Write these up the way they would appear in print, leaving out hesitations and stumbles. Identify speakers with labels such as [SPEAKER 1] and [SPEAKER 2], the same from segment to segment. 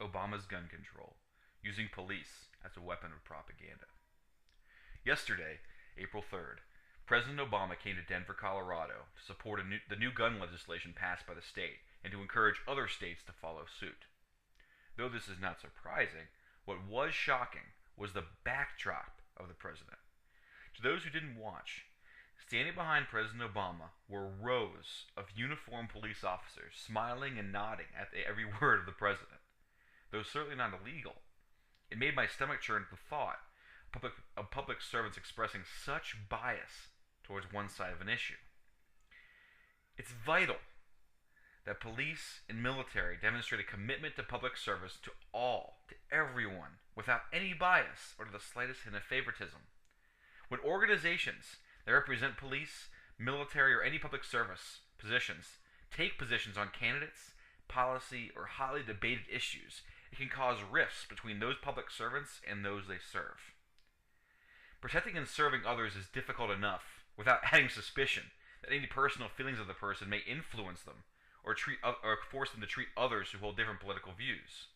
[SPEAKER 1] Obama's gun control, using police as a weapon of propaganda. Yesterday, April 3rd, President Obama came to Denver, Colorado to support the new gun legislation passed by the state and to encourage other states to follow suit. Though this is not surprising, what was shocking was the backdrop of the president. To those who didn't watch, standing behind President Obama were rows of uniformed police officers smiling and nodding at every word of the president. Though certainly not illegal, it made my stomach churn at the thought of public servants expressing such bias towards one side of an issue. It's vital that police and military demonstrate a commitment to public service to all, to everyone, without any bias or to the slightest hint of favoritism. When organizations that represent police, military, or any public service positions take positions on candidates, policy, or highly debated issues, it can cause rifts between those public servants and those they serve. Protecting and serving others is difficult enough without adding suspicion that any personal feelings of the person may influence them or force them to treat others who hold different political views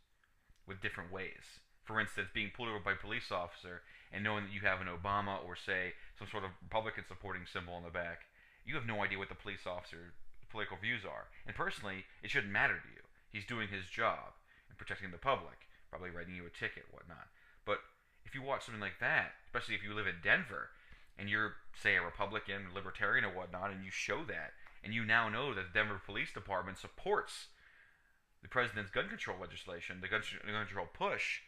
[SPEAKER 1] with different ways. For instance, being pulled over by a police officer and knowing that you have an Obama or, say, some sort of Republican supporting symbol on the back, you have no idea what the police officer's political views are. And personally, it shouldn't matter to you. He's doing his job and protecting the public, probably writing you a ticket, whatnot. But if you watch something like that, especially if you live in Denver, and you're, say, a Republican, Libertarian, or whatnot, and you show that, and you now know that the Denver Police Department supports the president's gun control legislation, the gun control push,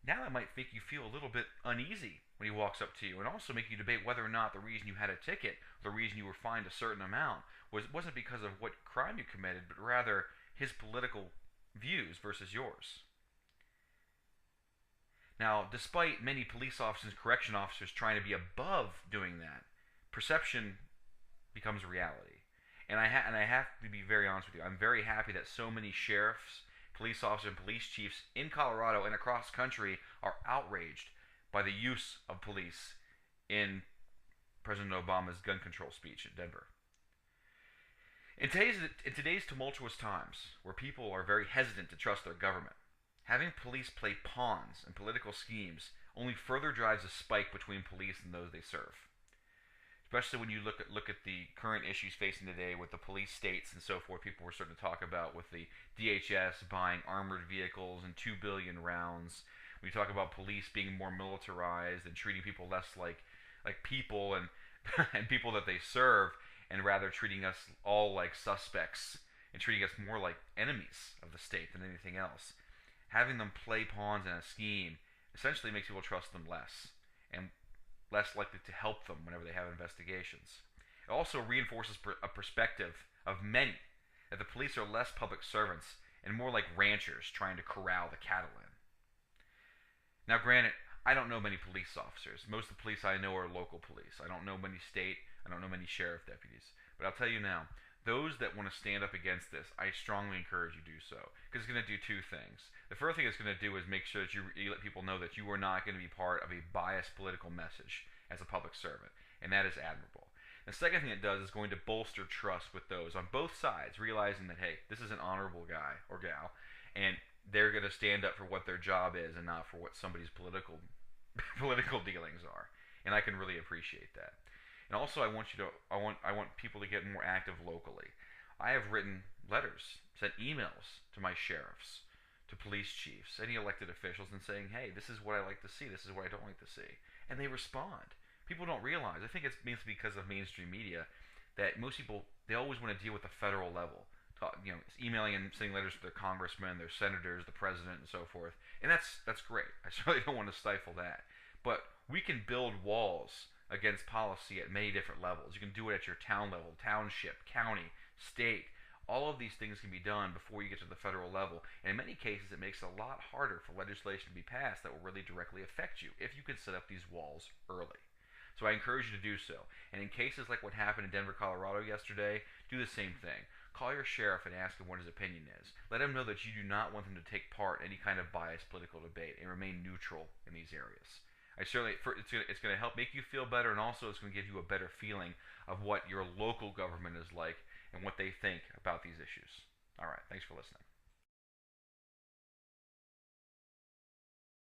[SPEAKER 1] now that might make you feel a little bit uneasy when he walks up to you, and also make you debate whether or not the reason you had a ticket, the reason you were fined a certain amount, wasn't because of what crime you committed, but rather his political views versus yours. Now, despite many police officers and correction officers trying to be above doing that, perception becomes reality. And I have to be very honest with you. I'm very happy that so many sheriffs, police officers, and police chiefs in Colorado and across the country are outraged by the use of police in President Obama's gun control speech in Denver. In today's tumultuous times, where people are very hesitant to trust their government, having police play pawns in political schemes only further drives a spike between police and those they serve. Especially when you look at the current issues facing today with the police states and so forth, people were starting to talk about with the DHS buying armored vehicles and 2 billion rounds. We talk about police being more militarized and treating people less like people and and people that they serve, and rather treating us all like suspects and treating us more like enemies of the state than anything else. Having them play pawns in a scheme essentially makes people trust them less and less likely to help them whenever they have investigations. It also reinforces a perspective of many that the police are less public servants and more like ranchers trying to corral the cattle in. Now, granted, I don't know many police officers. Most of the police I know are local police. I don't know many state, I don't know many sheriff deputies. But I'll tell you now, those that want to stand up against this, I strongly encourage you to do so. Because it's going to do two things. The first thing it's going to do is make sure that you let people know that you are not going to be part of a biased political message as a public servant. And that is admirable. The second thing it does is going to bolster trust with those on both sides, realizing that, hey, this is an honorable guy or gal, and they're going to stand up for what their job is and not for what somebody's political dealings are. And I can really appreciate that. And also, I want people to get more active locally. I have written letters, sent emails to my sheriffs, to police chiefs, any elected officials, and saying, hey, this is what I like to see, this is what I don't like to see. And they respond. People don't realize, I think it's because of mainstream media, that most people, they always want to deal with the federal level. Emailing and sending letters to their congressmen, their senators, the president, and so forth. And that's great. I certainly don't want to stifle that. But we can build walls against policy at many different levels. You can do it at your town level, township, county, state. All of these things can be done before you get to the federal level. And in many cases, it makes it a lot harder for legislation to be passed that will really directly affect you if you can set up these walls early. So I encourage you to do so. And in cases like what happened in Denver, Colorado yesterday, do the same thing. Call your sheriff and ask him what his opinion is. Let him know that you do not want them to take part in any kind of biased political debate and remain neutral in these areas. It's going to help make you feel better, and also it's going to give you a better feeling of what your local government is like and what they think about these issues. All right, thanks for listening.